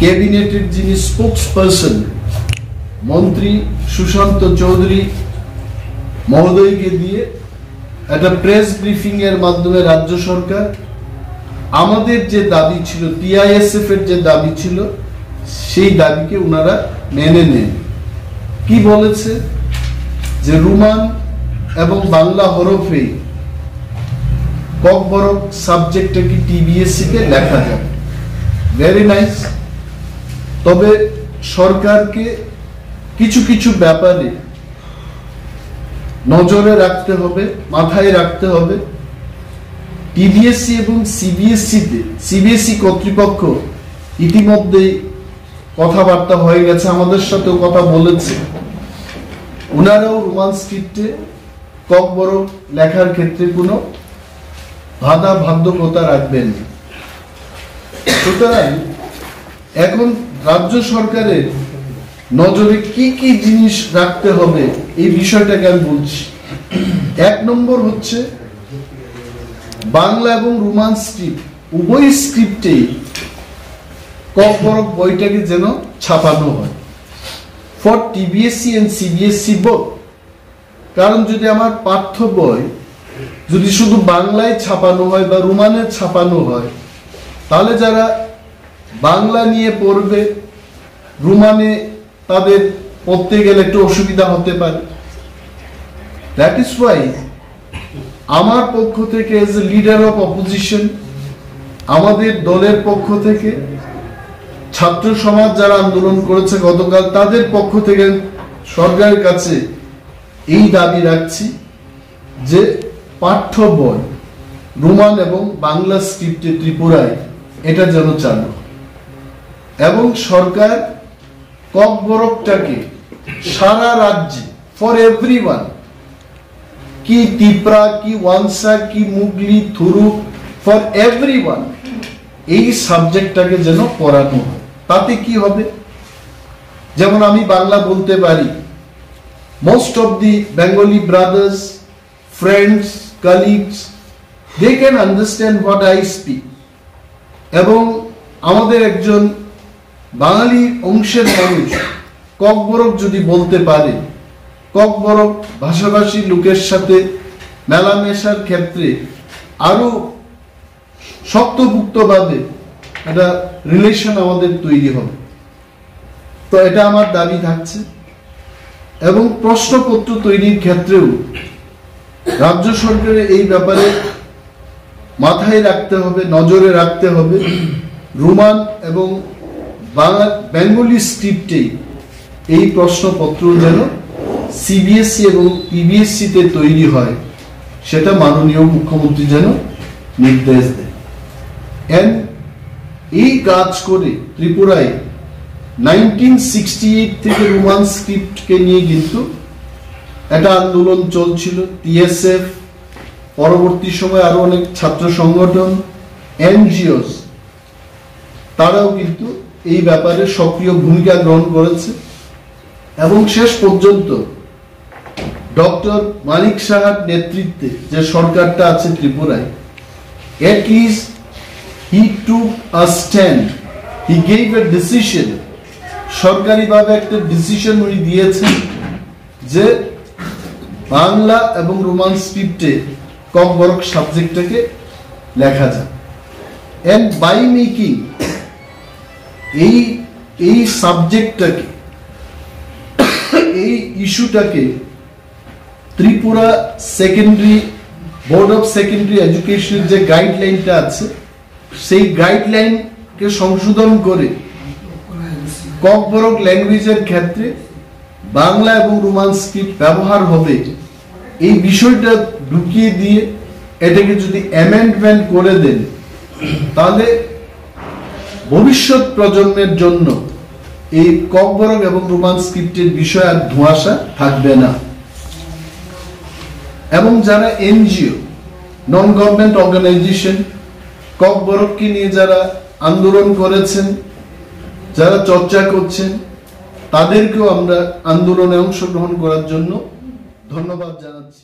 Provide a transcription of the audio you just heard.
ক্যাবিনেটের যিনি spokes person মন্ত্রী সুশান্ত চৌধুরী মহোদয়কে দিয়ে একটা প্রেস ব্রিফিং এর মাধ্যমে রাজ্য সরকার আমাদের যে দাবি ছিল, টিআইএসএফ এর যে দাবি ছিল, সেই দাবিকে ওনারা মেনে নেন। কি বলেছে যে রোমান এবং বাংলা হরফে ককবরক সাবজেক্টটা কি টিবিএসসি তে লেখা যাবে। Very nice. তবে সরকারকে কিছু কিছু ব্যাপারে নজরে রাখতে হবে, মাথায় রাখতে হবে। টিবিএসসি এবং সিবিএসসি কর্তৃপক্ষ ইতিমধ্যে কথাবার্তা হয়ে গেছে, আমাদের সাথেও কথা বলেছে। ওনারাও রোমান স্ক্রিপ্টে ককবরক লেখার ক্ষেত্রে কোনো বাধ্যকতা রাখবেন। সুতরাং এখন রাজ্য সরকারের নজরে কি কি জিনিস রাখতে হবে এই বিষয়টাকে আমি বলছি। 1 নম্বর হচ্ছে বাংলা এবং রোমান স্ক্রিপ্ট উভয় স্ক্রিপ্টেই ককবরক বইটাকে যেন ছাপানো হয় for TBSC and CBSC both. কারণ যদি আমার পাঠ্য বই যদি শুধু বাংলায় ছাপানো হয় বা রোমানে ছাপানো হয়, তাহলে যারা বাংলা নিয়ে পড়বে রোমানে তাদের পড়তে গেলে একটু অসুবিধা হতে পারে। দ্যাট ইজ ওয়াই আমার পক্ষ থেকে as a leader of opposition, আমাদের দলের পক্ষ থেকে, ছাত্র সমাজ যারা আন্দোলন করেছে গতকাল, তাদের পক্ষ থেকে সরকারের কাছে এই দাবি রাখছি যে পাঠ্য বই রোমান এবং বাংলা স্ক্রিপ্টে ত্রিপুরায় এটা যেন চালু, এবং সরকার ককবরকটাকে সারা রাজ্যে ফর এভরিওয়ান, কি ত্রিপুরা, কি ওয়ানসা, কি মুগলি, থুরু, ফর এভরিওয়ান এই সাবজেক্টটাকে যেন পড়ানো হয়। তাতে কি হবে, যেমন আমি বাংলা বলতে পারি, most of the Bengali brothers, friends, colleagues, they can understand what I speak. এবং আমাদের একজন বাঙালি অংশের মানুষ ককবরক যদি বলতে পারে, ককবরক ভাষাভাষী লোকের সাথে মেলামেশার ক্ষেত্রে আরো শক্তপুক্তভাবে একটা রিলেশন আমাদের তৈরি হবে। তো এটা আমার দাবি থাকছে। এবং প্রশ্নপত্র তৈরির ক্ষেত্রেও রাজ্য সরকারের এই ব্যাপারে মাথায় রাখতে হবে, নজরে রাখতে হবে, রোমান এবং বেঙ্গলি স্ক্রিপ্টে এই প্রশ্নপত্র যেন সিবিএসসি এবং ইবিএসসি তে তৈরি হয়, সেটা মাননীয় মুখ্যমন্ত্রী যেন নির্দেশ দেন। এই কাজ করে ত্রিপুরায় 1968 থেকে রোমান স্ক্রিপ্টকে নিয়ে কিন্তু একটা আন্দোলন চলছিল। টিএসএফ, পরবর্তী সময় আরো অনেক ছাত্র সংগঠন, এনজিওস, তারাও কিন্তু এই ব্যাপারে সক্রিয় ভূমিকা গ্রহণ করেছে। এবং শেষ পর্যন্ত ডক্টর মানিক সাহার নেতৃত্বে যে সরকারটা আছে ত্রিপুরায়, at least he took a stand, he gave a decision, সরকারিভাবে একটা ডিসিশন উনি দিয়েছেন যে বাংলা এবং রোমান স্ক্রিপ্টে ককবরক সাবজেক্টটাকে লেখা যায়। এন্ড বাই মেকিং এই সাবজেক্টটাকে, এই ইস্যুটাকে Tripura secondary board of secondary এডুকেশনের যে গাইডলাইনটা আছে, সেই গাইডলাইনকে সংশোধন করে ককবরক ল্যাঙ্গুয়েজের ক্ষেত্রে বাংলা এবং রোমান স্ক্রিপ্ট ব্যবহার হবে, এই বিষয়টা ঢুকিয়ে দিয়ে এটাকে যদি অ্যামেন্ডমেন্ট করে দেন, তাহলে ভবিষ্যৎ প্রজন্মের জন্য এই ককবরক এবং রোমান স্ক্রিপ্টের বিষয় আর ধোঁয়াশা থাকবে না। এবং যারা এনজিও, নন গভর্নমেন্ট অর্গানাইজেশন, ককবরককে নিয়ে যারা আন্দোলন করেছেন, যারা চর্চা করছেন, তাদেরকেও আমরা আন্দোলনে অংশগ্রহণ করার জন্য ধন্যবাদ জানাচ্ছি।